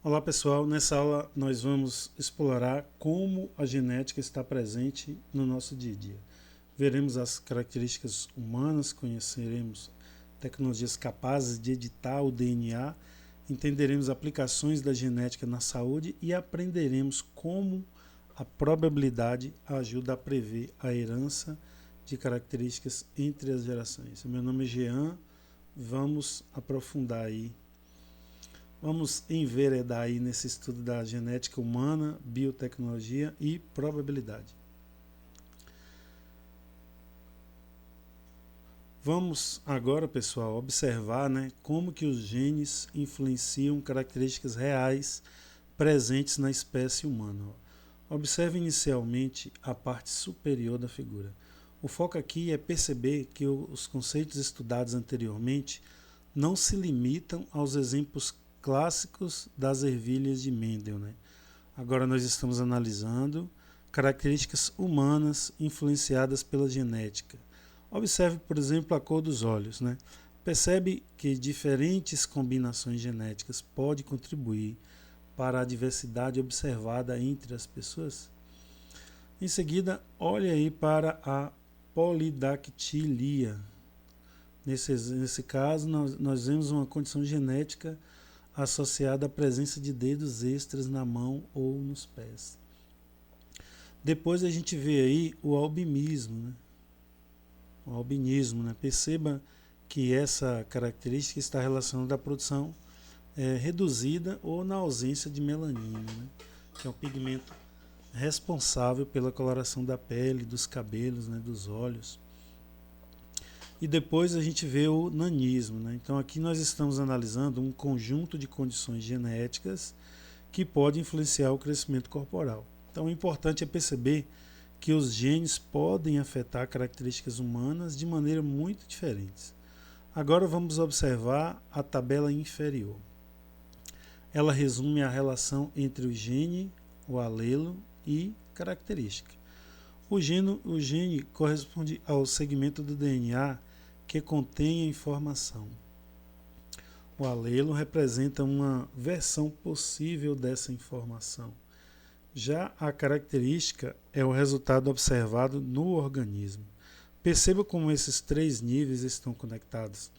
Olá pessoal, nessa aula nós vamos explorar como a genética está presente no nosso dia a dia. Veremos as características humanas, conheceremos tecnologias capazes de editar o DNA, entenderemos aplicações da genética na saúde e aprenderemos como a probabilidade ajuda a prever a herança de características entre as gerações. Meu nome é Jean, vamos aprofundar aí. Vamos enveredar aí nesse estudo da genética humana, biotecnologia e probabilidade. Vamos agora, pessoal, observar, como que os genes influenciam características reais presentes na espécie humana. Observe inicialmente a parte superior da figura. O foco aqui é perceber que os conceitos estudados anteriormente não se limitam aos exemplos clássicos das ervilhas de Mendel. Agora nós estamos analisando características humanas influenciadas pela genética. Observe, por exemplo, a cor dos olhos. Percebe que diferentes combinações genéticas podem contribuir para a diversidade observada entre as pessoas? Em seguida, olhe aí para a polidactilia. Nesse caso, nós vemos uma condição genética associada à presença de dedos extras na mão ou nos pés. Depois a gente vê aí o albinismo. O albinismo. Perceba que essa característica está relacionada à produção reduzida ou na ausência de melanina, que é um pigmento responsável pela coloração da pele, dos cabelos, dos olhos. E depois a gente vê o nanismo. Então aqui nós estamos analisando um conjunto de condições genéticas que podem influenciar o crescimento corporal. Então o importante é perceber que os genes podem afetar características humanas de maneira muito diferentes. Agora vamos observar a tabela inferior. Ela resume a relação entre o gene, o alelo e característica. O gene corresponde ao segmento do DNA que contém a informação. O alelo representa uma versão possível dessa informação. Já a característica é o resultado observado no organismo. Perceba como esses três níveis estão conectados.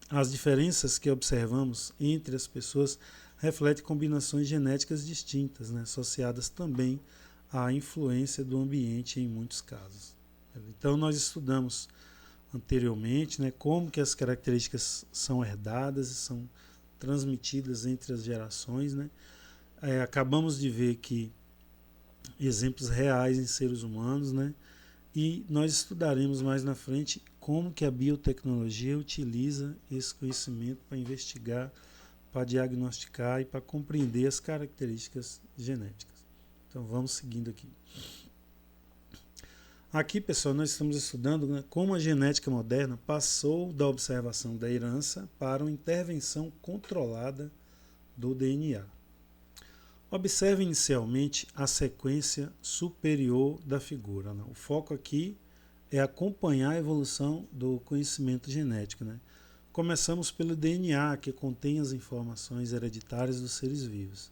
As diferenças que observamos entre as pessoas refletem combinações genéticas distintas, associadas também à influência do ambiente em muitos casos. Então nós estudamos anteriormente como que as características são herdadas e são transmitidas entre as gerações. Acabamos de ver que exemplos reais em seres humanos, e nós estudaremos mais na frente como que a biotecnologia utiliza esse conhecimento para investigar, para diagnosticar e para compreender as características genéticas. Então vamos seguindo aqui. Aqui, pessoal, nós estamos estudando como a genética moderna passou da observação da herança para uma intervenção controlada do DNA. Observe inicialmente a sequência superior da figura. O foco aqui é acompanhar a evolução do conhecimento genético. Começamos pelo DNA, que contém as informações hereditárias dos seres vivos.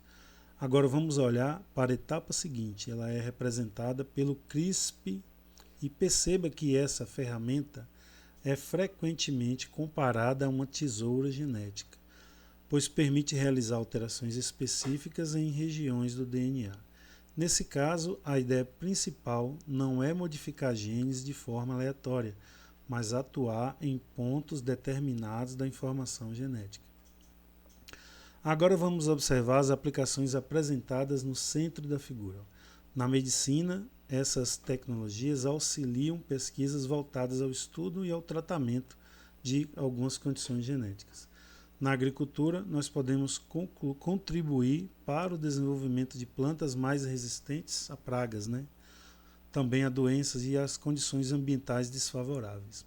Agora vamos olhar para a etapa seguinte. Ela é representada pelo CRISPR, e perceba que essa ferramenta é frequentemente comparada a uma tesoura genética, pois permite realizar alterações específicas em regiões do DNA. Nesse caso, a ideia principal não é modificar genes de forma aleatória, mas atuar em pontos determinados da informação genética. Agora vamos observar as aplicações apresentadas no centro da figura. Na medicina, essas tecnologias auxiliam pesquisas voltadas ao estudo e ao tratamento de algumas condições genéticas. Na agricultura, nós podemos contribuir para o desenvolvimento de plantas mais resistentes a pragas, também a doenças e às condições ambientais desfavoráveis.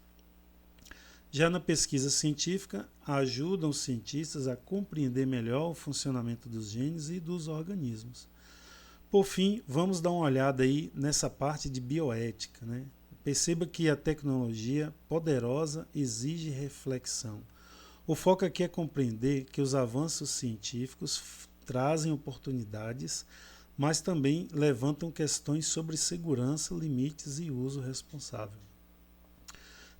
Já na pesquisa científica, ajudam os cientistas a compreender melhor o funcionamento dos genes e dos organismos. Por fim, vamos dar uma olhada aí nessa parte de bioética. Perceba que a tecnologia poderosa exige reflexão. O foco aqui é compreender que os avanços científicos trazem oportunidades, mas também levantam questões sobre segurança, limites e uso responsável.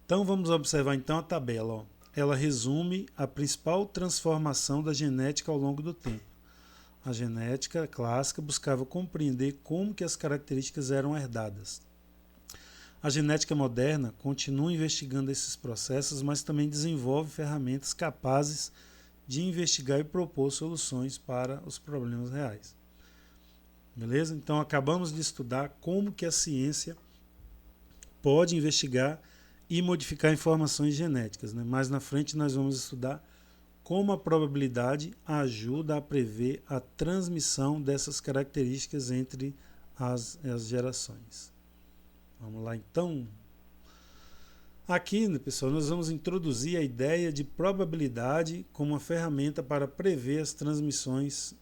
Então vamos observar então a tabela. Ó. Ela resume a principal transformação da genética ao longo do tempo. A genética clássica buscava compreender como que as características eram herdadas. A genética moderna continua investigando esses processos, mas também desenvolve ferramentas capazes de investigar e propor soluções para os problemas reais. Beleza? Então acabamos de estudar como que a ciência pode investigar e modificar informações genéticas, né? Mais na frente nós vamos estudar como a probabilidade ajuda a prever a transmissão dessas características entre as gerações. Vamos lá então. Aqui, né, pessoal, nós vamos introduzir a ideia de probabilidade como uma ferramenta para prever as transmissões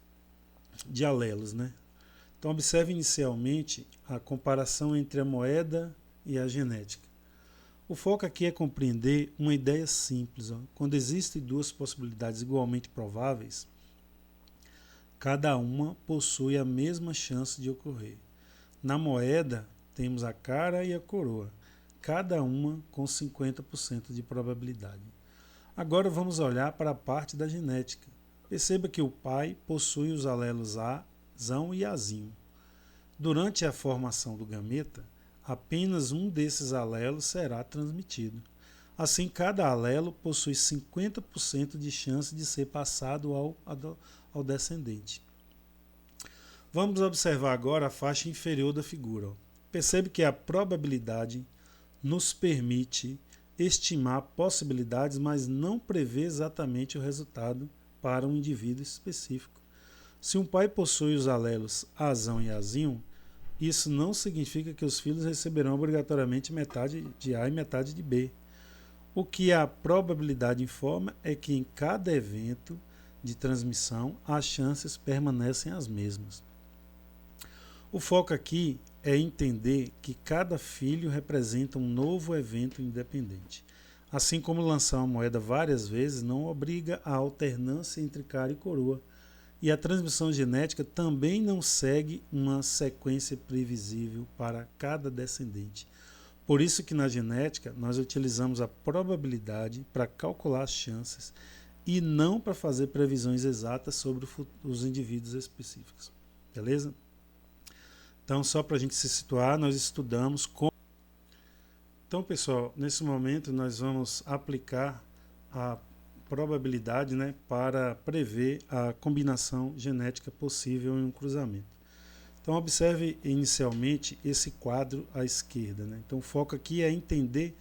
de alelos, né? Então observe inicialmente a comparação entre a moeda e a genética. O foco aqui é compreender uma ideia simples. Ó. Quando existem duas possibilidades igualmente prováveis, cada uma possui a mesma chance de ocorrer. Na moeda, temos a cara e a coroa, cada uma com 50% de probabilidade. Agora vamos olhar para a parte da genética. Perceba que o pai possui os alelos A, zão e azinho. Durante a formação do gameta, apenas um desses alelos será transmitido. Assim, cada alelo possui 50% de chance de ser passado ao descendente. Vamos observar agora a faixa inferior da figura. Percebe que a probabilidade nos permite estimar possibilidades, mas não prevê exatamente o resultado para um indivíduo específico. Se um pai possui os alelos azão e azinho, isso não significa que os filhos receberão obrigatoriamente metade de A e metade de B. O que a probabilidade informa é que em cada evento de transmissão as chances permanecem as mesmas. O foco aqui é entender que cada filho representa um novo evento independente. Assim como lançar uma moeda várias vezes não obriga a alternância entre cara e coroa. E a transmissão genética também não segue uma sequência previsível para cada descendente. Por isso que na genética nós utilizamos a probabilidade para calcular as chances e não para fazer previsões exatas sobre os indivíduos específicos. Beleza? Então, só para a gente se situar, nós estudamos como... Então, pessoal, nesse momento nós vamos aplicar a probabilidade, né, para prever a combinação genética possível em um cruzamento. Então observe inicialmente esse quadro à esquerda, né? Então o foco aqui é entender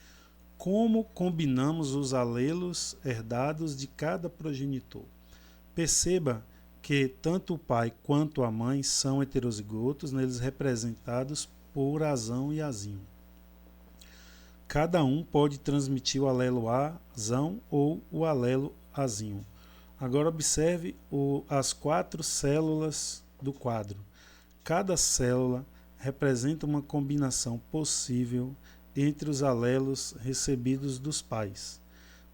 como combinamos os alelos herdados de cada progenitor. Perceba que tanto o pai quanto a mãe são heterozigotos, né, eles representados por azão e azinho. Cada um pode transmitir o alelo azão ou o alelo azinho. Agora observe as 4 células do quadro. Cada célula representa uma combinação possível entre os alelos recebidos dos pais.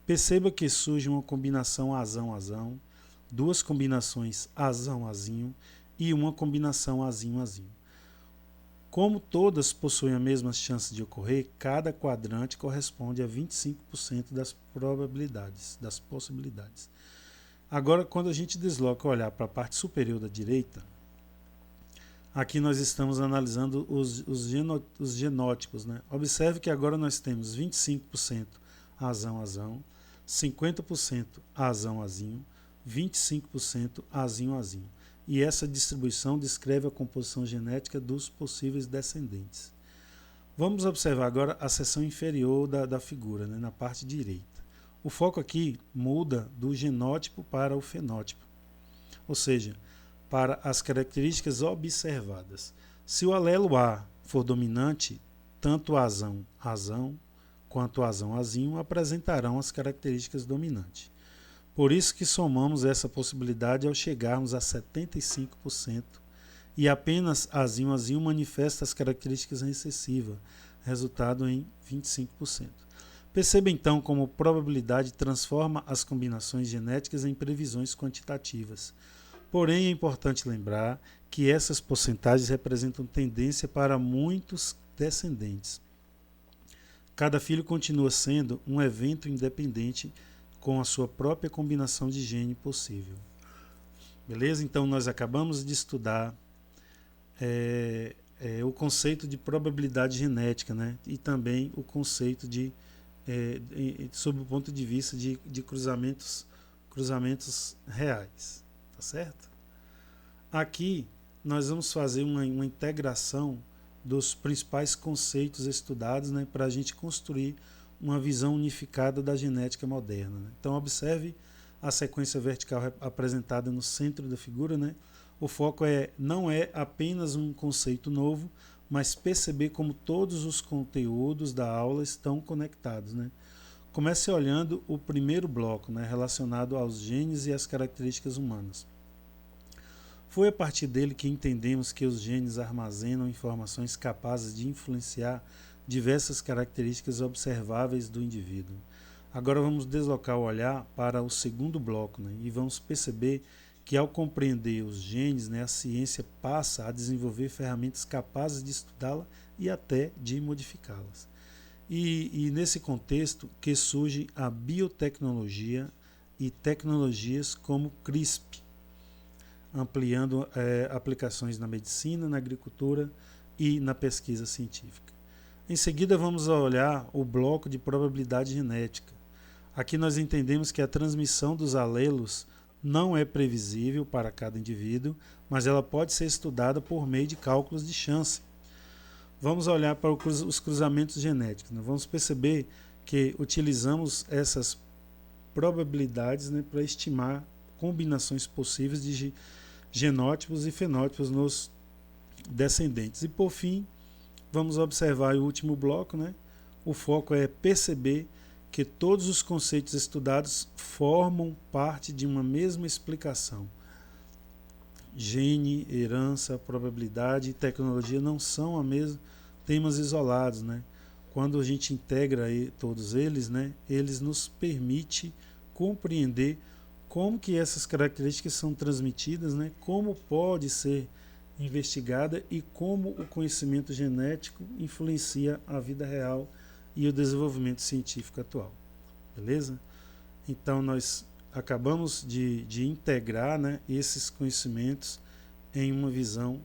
Perceba que surge uma combinação azão-azão, 2 combinações azão-azinho e uma combinação azinho-azinho. Como todas possuem a mesma chance de ocorrer, cada quadrante corresponde a 25% das probabilidades, das possibilidades. Agora, quando a gente desloca o olhar para a parte superior da direita, aqui nós estamos analisando os genótipos, né? Observe que agora nós temos 25% azão-azão, 50% azão-azinho, 25% azinho-azinho. E essa distribuição descreve a composição genética dos possíveis descendentes. Vamos observar agora a seção inferior da figura, né, na parte direita. O foco aqui muda do genótipo para o fenótipo, ou seja, para as características observadas. Se o alelo A for dominante, tanto o azão quanto o azão-azinho apresentarão as características dominantes. Por isso que somamos essa possibilidade ao chegarmos a 75% e apenas azinho manifesta as características recessivas, resultado em 25%. Perceba então como probabilidade transforma as combinações genéticas em previsões quantitativas. Porém, é importante lembrar que essas porcentagens representam tendência para muitos descendentes. Cada filho continua sendo um evento independente com a sua própria combinação de gene possível. Beleza? Então, nós acabamos de estudar o conceito de probabilidade genética, né? E também o conceito de, sob o ponto de vista de cruzamentos reais. Tá certo? Aqui nós vamos fazer uma integração dos principais conceitos estudados, né, para a gente construir uma visão unificada da genética moderna. Né? Então observe a sequência vertical apresentada no centro da figura. Né? O foco não é apenas um conceito novo, mas perceber como todos os conteúdos da aula estão conectados. Né? Comece olhando o primeiro bloco, né, relacionado aos genes e às características humanas. Foi a partir dele que entendemos que os genes armazenam informações capazes de influenciar diversas características observáveis do indivíduo. Agora vamos deslocar o olhar para o segundo bloco, né, e vamos perceber que ao compreender os genes, né, a ciência passa a desenvolver ferramentas capazes de estudá-la e até de modificá-las. E nesse contexto que surge a biotecnologia e tecnologias como CRISPR, ampliando aplicações na medicina, na agricultura e na pesquisa científica. Em seguida, vamos olhar o bloco de probabilidade genética. Aqui nós entendemos que a transmissão dos alelos não é previsível para cada indivíduo, mas ela pode ser estudada por meio de cálculos de chance. Vamos olhar para os cruzamentos genéticos. Né? Vamos perceber que utilizamos essas probabilidades, né, para estimar combinações possíveis de genótipos e fenótipos nos descendentes. E por fim, vamos observar o último bloco. Né? O foco é perceber que todos os conceitos estudados formam parte de uma mesma explicação. Gene, herança, probabilidade e tecnologia não são temas isolados. Né? Quando a gente integra todos eles, né, eles nos permitem compreender como que essas características são transmitidas, né, como pode ser investigada e como o conhecimento genético influencia a vida real e o desenvolvimento científico atual. Beleza? Então nós acabamos de integrar, né, esses conhecimentos em uma visão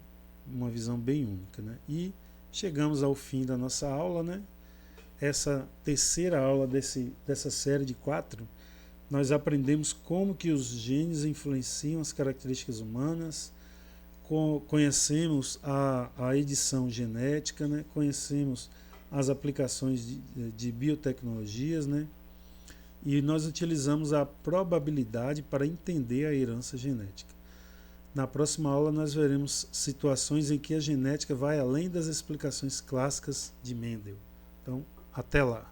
bem única. Né? E chegamos ao fim da nossa aula. Né? Essa terceira aula dessa série de 4, nós aprendemos como que os genes influenciam as características humanas, conhecemos a edição genética, né? Conhecemos as aplicações de biotecnologias, né? E nós utilizamos a probabilidade para entender a herança genética. Na próxima aula nós veremos situações em que a genética vai além das explicações clássicas de Mendel. Então, até lá!